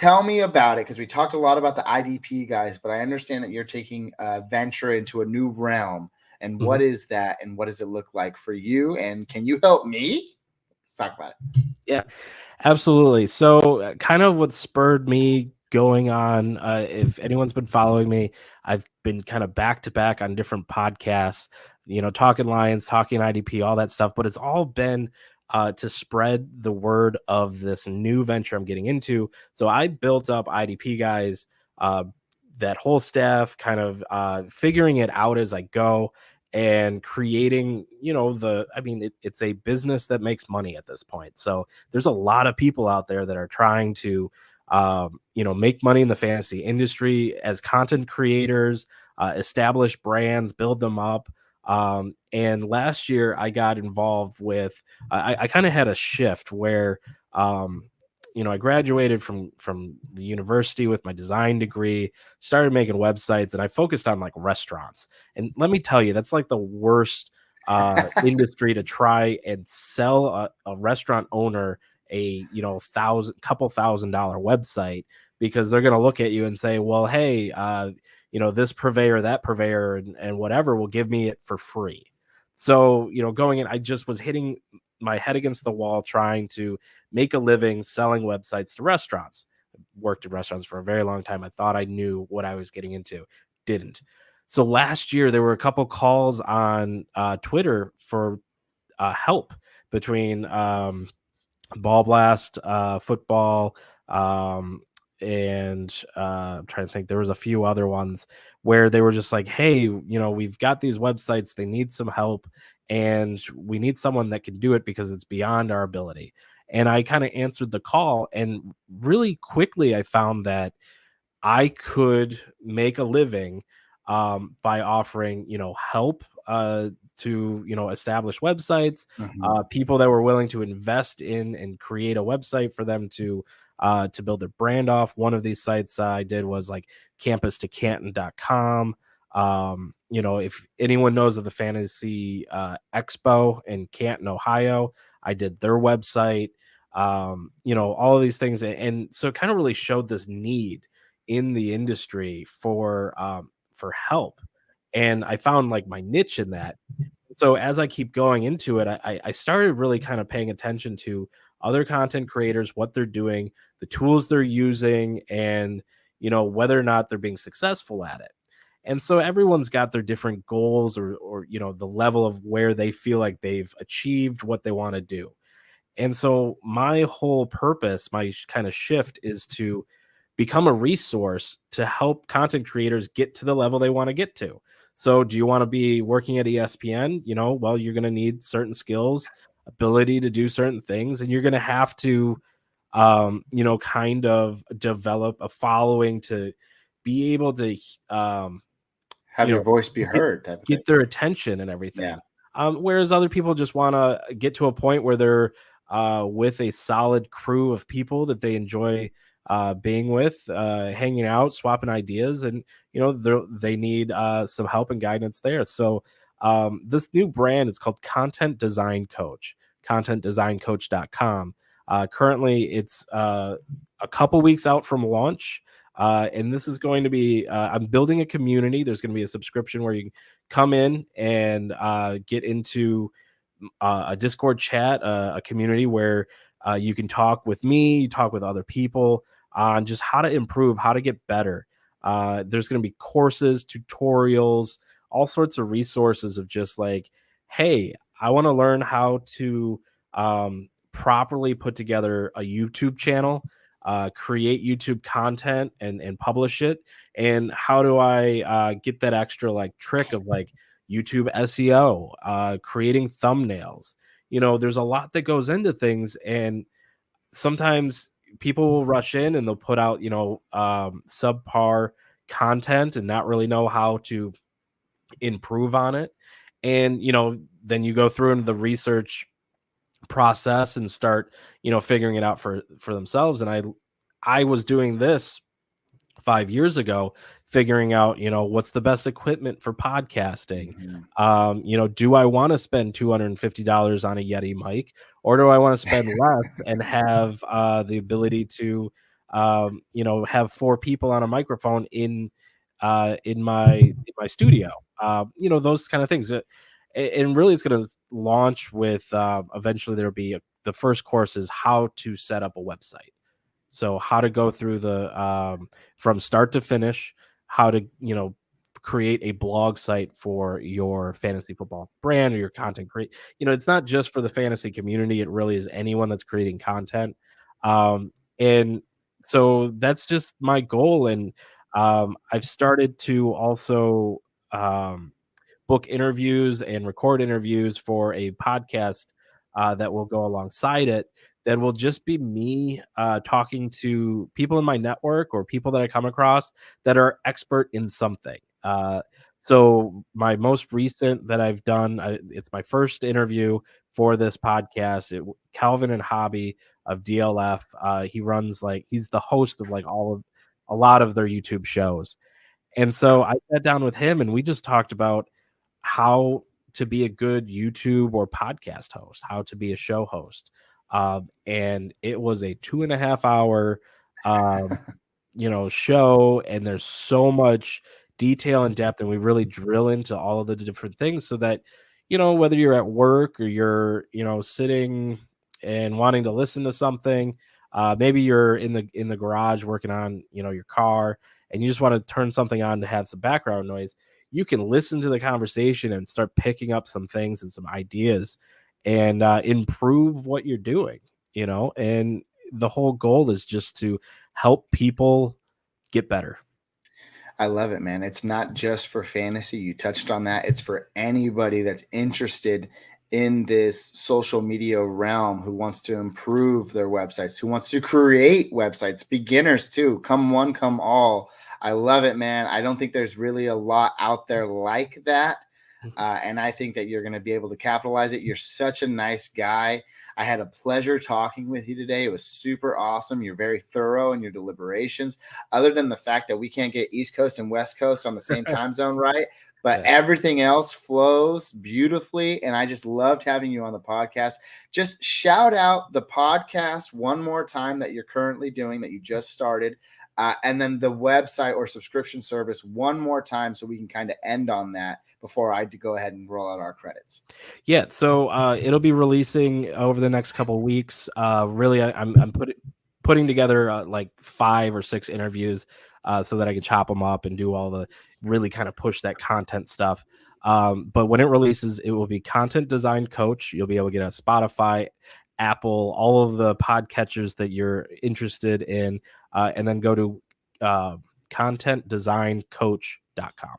tell me about it, because we talked a lot about the IDP guys, but I understand that you're taking a venture into a new realm. And what is that, and what does it look like for you? And can you help me? Let's talk about it. Yeah, absolutely. So kind of what spurred me going on, if anyone's been following me, I've been kind of back to back on different podcasts, talking Lions, talking IDP, all that stuff, but it's all been to spread the word of this new venture I'm getting into. So I built up IDP guys, that whole staff, kind of figuring it out as I go and creating, it's a business that makes money at this point. So there's a lot of people out there that are trying to, make money in the fantasy industry as content creators, establish brands, build them up. And last year I got involved with, I kind of had a shift where, I graduated from the university with my design degree, started making websites, and I focused on like restaurants. And let me tell you, that's like the worst industry to try and sell a restaurant owner a couple $1,000 website, because they're going to look at you and say, well, hey, this purveyor, that purveyor, and whatever will give me it for free. So going in, I just was hitting my head against the wall trying to make a living selling websites to restaurants. Worked in restaurants for a very long time. I thought I knew what I was getting into. Didn't. So last year there were a couple calls on Twitter for help between Ball Blast, football, and I'm trying to think. There was a few other ones where they were just like, hey, we've got these websites, they need some help, and we need someone that can do it because it's beyond our ability. And I kind of answered the call, and really quickly I found that I could make a living by offering, help to, establish websites, people that were willing to invest in and create a website for them to build their brand off. One of these sites I did was like campustocanton.com. If anyone knows of the Fantasy Expo in Canton, Ohio, I did their website, all of these things. And so it kind of really showed this need in the industry for help. And I found like my niche in that. So as I keep going into it, I started really kind of paying attention to other content creators, what they're doing, the tools they're using, and, whether or not they're being successful at it. And so everyone's got their different goals or the level of where they feel like they've achieved what they want to do. And so my whole purpose, my kind of shift, is to become a resource to help content creators get to the level they want to get to. So do you want to be working at ESPN? Well, you're going to need certain skills, ability to do certain things, and you're going to have to, kind of develop a following to be able to have your voice be heard, get their attention and everything. Yeah. Whereas other people just want to get to a point where they're with a solid crew of people that they enjoy being with, hanging out, swapping ideas, and they need some help and guidance there. So this new brand is called Content Design Coach, contentdesigncoach.com. Currently it's a couple weeks out from launch, and this is going to be I'm building a community. There's going to be a subscription where you can come in and get into a Discord chat, a community where you can talk with me, talk with other people on just how to improve, how to get better. There's going to be courses, tutorials, all sorts of resources of just like, hey, I want to learn how to properly put together a YouTube channel, create YouTube content and publish it. And how do I get that extra like trick of like YouTube SEO, creating thumbnails? There's a lot that goes into things, and sometimes people will rush in and they'll put out, subpar content and not really know how to improve on it. And, then you go through into the research process and start, figuring it out for themselves. And I was doing this 5 years ago, figuring out, what's the best equipment for podcasting. Do I want to spend $250 on a Yeti mic, or do I want to spend less and have the ability to have 4 people on a microphone in my studio. Those kind of things. And really, it's going to launch with eventually there'll be the first course is how to set up a website. So how to go through the from start to finish, how to create a blog site for your fantasy football brand or your content create. It's not just for the fantasy community. It really is anyone that's creating content. And so that's just my goal. And I've started to also um, book interviews and record interviews for a podcast that will go alongside it. That will just be me talking to people in my network or people that I come across that are expert in something. So my most recent that I've done, it's my first interview for this podcast. Calvin and Hobby of DLF. He runs he's the host of a lot of their YouTube shows. And so I sat down with him and we just talked about how to be a good YouTube or podcast host, how to be a show host. And it was a 2.5 hour, show. And there's so much detail and depth. And we really drill into all of the different things so that, whether you're at work or you're, sitting and wanting to listen to something, maybe you're in the garage working on, your car and you just want to turn something on to have some background noise. You can listen to the conversation and start picking up some things and some ideas and improve what you're doing, and the whole goal is just to help people get better. I love it, man. It's not just for fantasy. You touched on that. It's for anybody that's interested in this social media realm who wants to improve their websites, who wants to create websites, beginners too. Come one, come all. I love it, man. I don't think there's really a lot out there like that. And I think that you're going to be able to capitalize it. You're such a nice guy. I had a pleasure talking with you today. It was super awesome. You're very thorough in your deliberations, other than the fact that we can't get East Coast and West Coast on the same time zone, right? But everything else flows beautifully. And I just loved having you on the podcast. Just shout out the podcast one more time that you're currently doing, that you just started. And then the website or subscription service one more time so we can kind of end on that before I go ahead and roll out our credits. Yeah, so it'll be releasing over the next couple of weeks. Really, I'm putting together like 5 or 6 interviews so that I can chop them up and do all the really kind of push that content stuff. But when it releases, it will be Content Design Coach. You'll be able to get a Spotify, Apple, all of the podcatchers that you're interested in, and then go to contentdesigncoach.com.